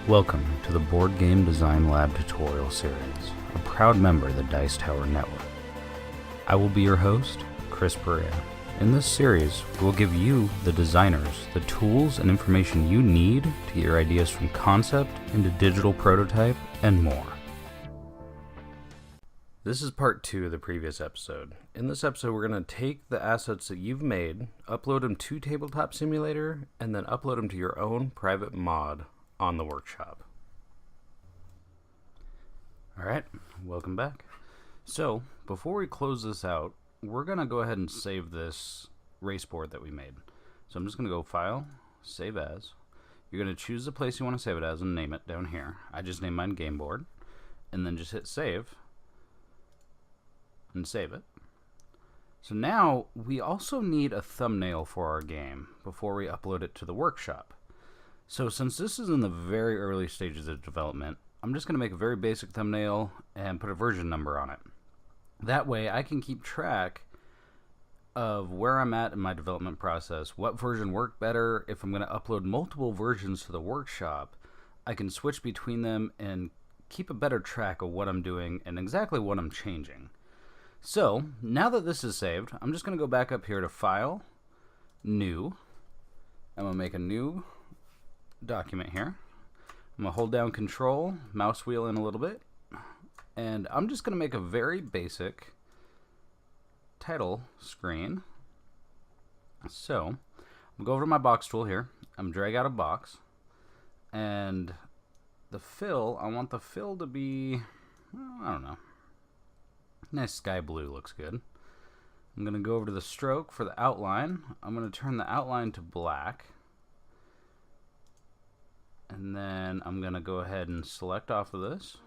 Welcome to the Board Game Design Lab tutorial series, a proud member of the Dice Tower Network. I will be your host, Chris Perea. In this series, we'll give you, the designers, the tools and information you need to get your ideas from concept into digital prototype and more. This is part 2 of the previous episode. In this episode, we're going to take the assets that you've made, upload them to Tabletop Simulator, and then upload them to your own private mod on the workshop. Alright, welcome back. So, before we close this out, we're going to go ahead and save this race board that we made. So I'm just going to go File, Save As. You're going to choose the place you want to save it as and name it down here. I just named mine Game Board. And then just hit Save. And save it. So now, we also need a thumbnail for our game before we upload it to the workshop. So since this is in the very early stages of development, I'm just going to make a very basic thumbnail and put a version number on it. That way I can keep track of where I'm at in my development process, what version worked better. If I'm going to upload multiple versions to the workshop, I can switch between them and keep a better track of what I'm doing and exactly what I'm changing. So now that this is saved, I'm just going to go back up here to File, New. I'm going to make a new document here. I'm going to hold down Control, mouse wheel in a little bit, and I'm just going to make a very basic title screen. So I'm going to go over to my box tool here. I'm going to drag out a box, and the fill, I want the fill to be, I don't know, nice sky blue looks good. I'm going to go over to the stroke for the outline. I'm going to turn the outline to black. And then I'm going to go ahead and select off of this.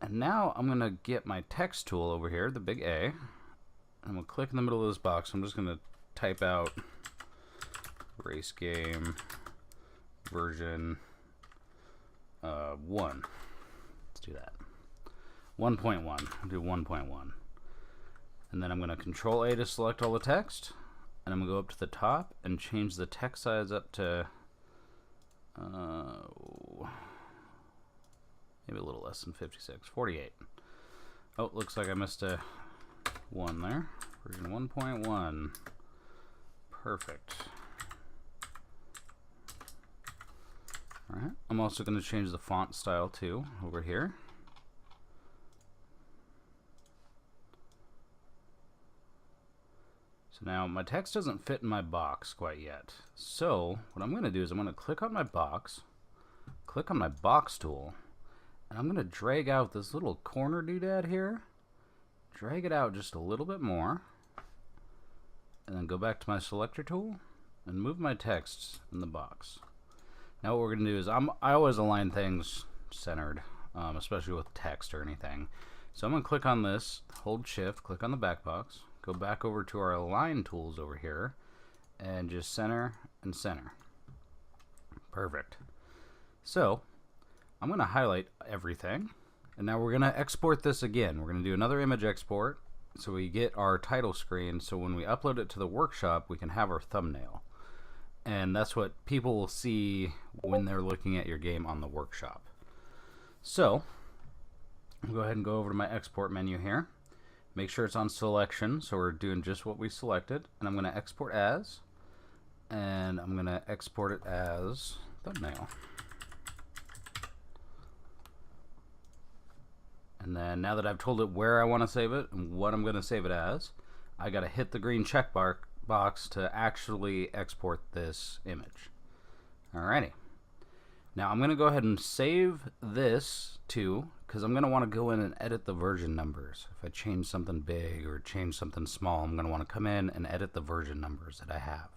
And now I'm going to get my text tool over here, the big A. I'm going to click in the middle of this box. I'm just going to type out race game version 1. Let's do that. 1.1. I'll do 1.1. And then I'm going to Control A to select all the text. And I'm going to go up to the top and change the text size up to maybe a little less than 56, 48. Oh, looks like I missed a 1 there. Version 1.1. Perfect. Alright, I'm also going to change the font style too over here. So now my text doesn't fit in my box quite yet. So what I'm going to do is I'm going to click on my box, click on my box tool, and I'm going to drag out this little corner doodad here, drag it out just a little bit more, and then go back to my selector tool and move my text in the box. Now what we're going to do is I always align things centered, especially with text or anything. So I'm going to click on this, hold shift, click on the back box, go back over to our align tools over here, and just center and center. Perfect. So I'm going to highlight everything, and now we're going to export this again. We're going to do another image export so we get our title screen, so when we upload it to the workshop we can have our thumbnail, and that's what people will see when they're looking at your game on the workshop. So I'll go ahead and go over to my export menu here. Make sure it's on selection, so we're doing just what we selected. And I'm going to export as, and I'm going to export it as thumbnail. And then now that I've told it where I want to save it and what I'm going to save it as, I got to hit the green check box to actually export this image. Alrighty. Now I'm going to go ahead and save this too, because I'm going to want to go in and edit the version numbers. If I change something big or change something small, I'm going to want to come in and edit the version numbers that I have.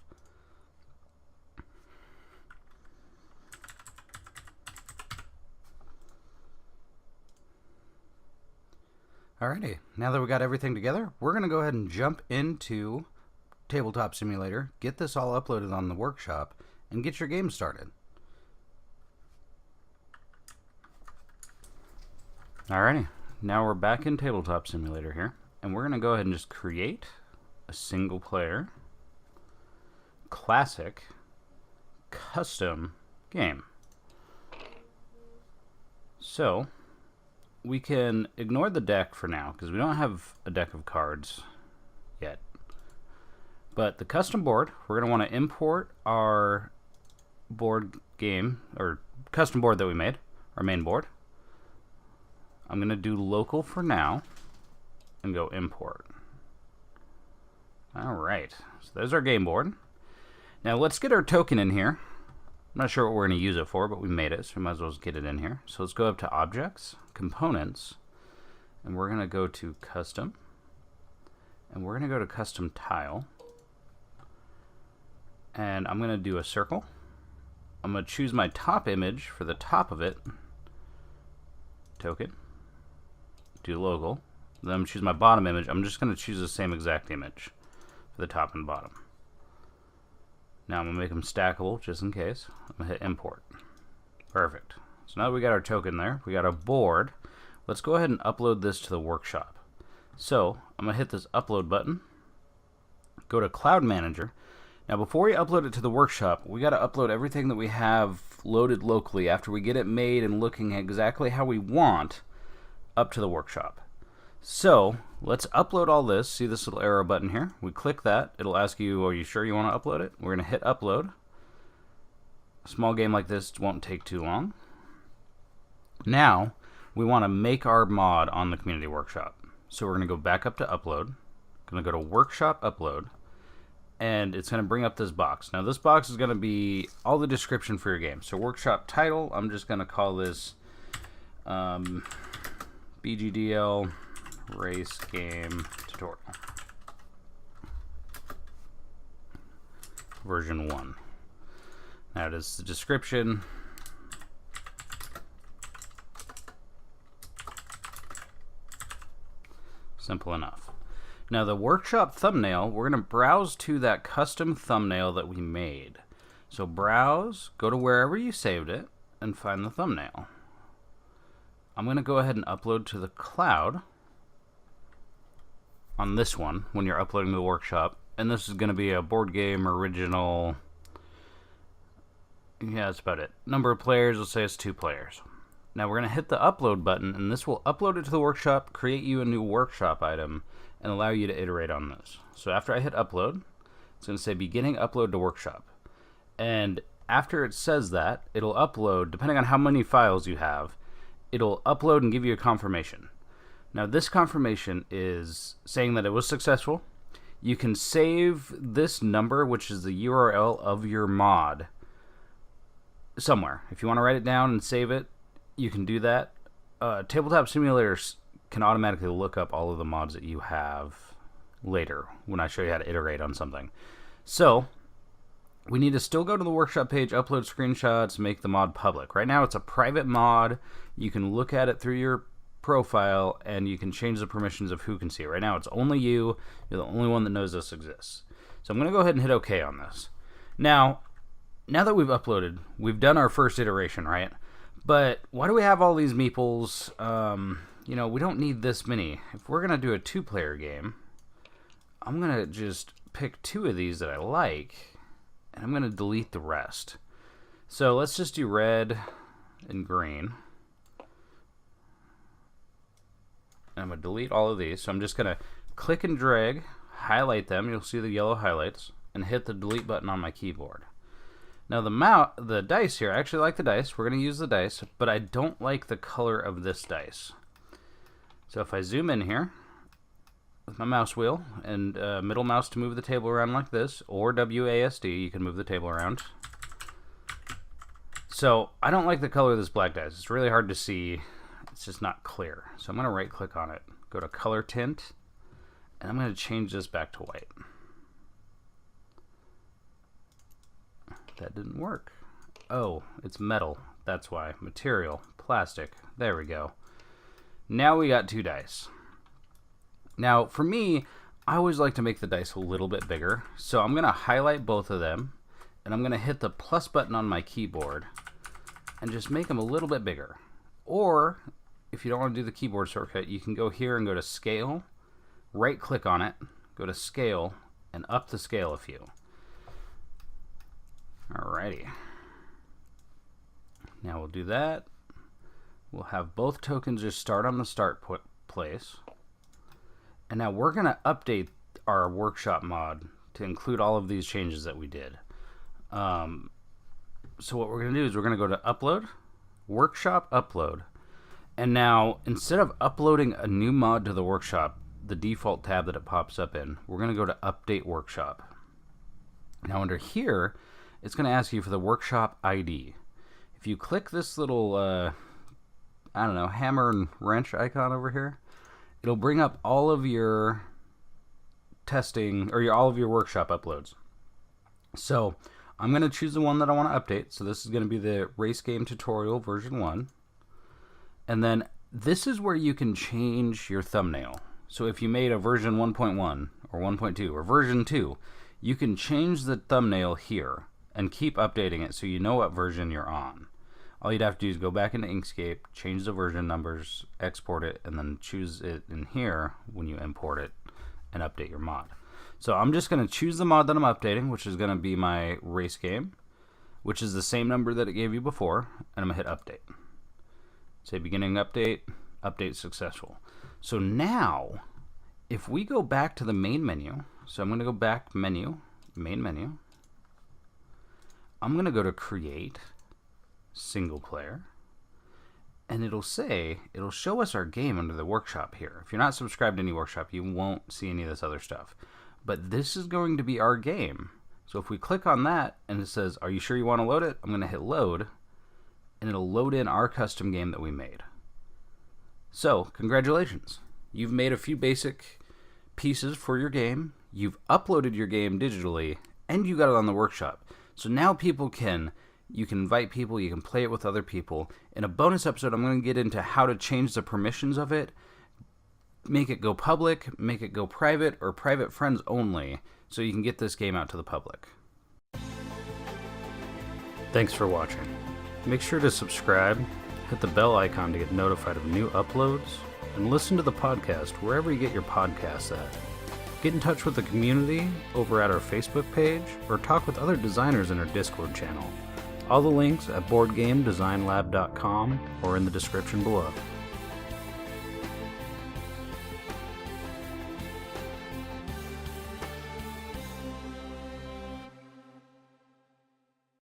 Alrighty, now that we got everything together, we're going to go ahead and jump into Tabletop Simulator, get this all uploaded on the workshop, and get your game started. Alrighty, now we're back in Tabletop Simulator here, and we're going to go ahead and just create a single player, classic, custom, game. So we can ignore the deck for now because we don't have a deck of cards yet. But the custom board, we're going to want to import our board game or custom board that we made, our main board. I'm going to do local for now and go import. Alright, so there's our game board. Now let's get our token in here. I'm not sure what we're going to use it for, but we made it, so we might as well just get it in here. So let's go up to Objects, Components, and we're going to go to Custom, and we're going to go to Custom Tile, and I'm going to do a circle. I'm going to choose my top image for the top of it, token, do local, then I'm going to choose my bottom image. I'm just going to choose the same exact image for the top and bottom. Now I'm going to make them stackable just in case. I'm going to hit import. Perfect. So now that we got our token there, we got our board. Let's go ahead and upload this to the workshop. So I'm going to hit this upload button. Go to Cloud Manager. Now before we upload it to the workshop, we got to upload everything that we have loaded locally after we get it made and looking exactly how we want up to the workshop. So let's upload all this. See this little arrow button here? We click that. It'll ask you, are you sure you want to upload it? We're going to hit upload. A small game like this won't take too long. Now we want to make our mod on the community workshop. So we're going to go back up to upload. Going to go to workshop upload. And it's going to bring up this box. Now this box is going to be all the description for your game. So workshop title, I'm just going to call this BGDL race game tutorial version 1. Now it is the description. Simple enough. Now the workshop thumbnail, we're going to browse to that custom thumbnail that we made. So browse, go to wherever you saved it, and find the thumbnail. I'm going to go ahead and upload to the cloud on this one when you're uploading to the workshop. And this is going to be a board game original. Yeah, that's about it. Number of players, let's say it's 2 players. Now we're going to hit the upload button, and this will upload it to the workshop, create you a new workshop item, and allow you to iterate on this. So after I hit upload, it's going to say beginning upload to workshop. And after it says that, it'll upload, depending on how many files you have, it'll upload and give you a confirmation. Now this confirmation is saying that it was successful. You can save this number, which is the URL of your mod, somewhere. If you want to write it down and save it, you can do that. Tabletop simulators can automatically look up all of the mods that you have later when I show you how to iterate on something. So we need to still go to the workshop page, upload screenshots, make the mod public. Right now it's a private mod. You can look at it through your profile and you can change the permissions of who can see it. Right now it's only you. You're the only one that knows this exists. So I'm going to go ahead and hit OK on this. Now that we've uploaded, we've done our first iteration, right? But why do we have all these meeples? You know, we don't need this many. If we're going to do a 2-player game, I'm going to just pick 2 of these that I like, and I'm going to delete the rest. So let's just do red and green. And I'm going to delete all of these. So I'm just going to click and drag, highlight them. You'll see the yellow highlights, and hit the delete button on my keyboard. Now the dice here, I actually like the dice. We're going to use the dice, but I don't like the color of this dice. So if I zoom in here with my mouse wheel and middle mouse to move the table around like this, or WASD, you can move the table around. So I don't like the color of this black dice. It's really hard to see. It's just not clear. So I'm going to right click on it, go to color tint, and I'm going to change this back to white. That didn't work. Oh, it's metal. That's why. Material, plastic. There we go. Now we got 2 dice. Now, for me, I always like to make the dice a little bit bigger. So I'm going to highlight both of them, and I'm going to hit the plus button on my keyboard and just make them a little bit bigger. Or, if you don't want to do the keyboard shortcut, you can go here and go to Scale, right-click on it, go to Scale, and up the scale a few. Alrighty. Now we'll do that. We'll have both tokens just start on the start place. And now we're going to update our workshop mod to include all of these changes that we did. So what we're going to do is we're going to go to upload, workshop upload. And now instead of uploading a new mod to the workshop, the default tab that it pops up in, we're going to go to update workshop. Now under here, it's going to ask you for the workshop ID. If you click this little, I don't know, hammer and wrench icon over here, it'll bring up all of your testing, or all of your workshop uploads. So I'm going to choose the one that I want to update. So this is going to be the race game tutorial version 1. And then this is where you can change your thumbnail. So if you made a version 1.1 or 1.2 or version 2, you can change the thumbnail here and keep updating it so you know what version you're on. All you'd have to do is go back into Inkscape, change the version numbers, export it, and then choose it in here when you import it and update your mod. So I'm just going to choose the mod that I'm updating, which is going to be my race game, which is the same number that it gave you before, and I'm going to hit update. Say beginning update, update successful. So now, if we go back to the main menu, so I'm going to go back menu, main menu, I'm going to go to create, single player, and it'll show us our game under the workshop here. If you're not subscribed to any workshop, you won't see any of this other stuff. But this is going to be our game. So if we click on that and it says, are you sure you want to load it? I'm going to hit load, and it'll load in our custom game that we made. So congratulations. You've made a few basic pieces for your game. You've uploaded your game digitally, and you got it on the workshop. So now you can invite people, you can play it with other people. In a bonus episode, I'm going to get into how to change the permissions of it, make it go public, make it go private, or private friends only, so you can get this game out to the public. Thanks for watching. Make sure to subscribe, hit the bell icon to get notified of new uploads, and listen to the podcast wherever you get your podcasts at. Get in touch with the community over at our Facebook page, or talk with other designers in our Discord channel. All the links at boardgamedesignlab.com or in the description below.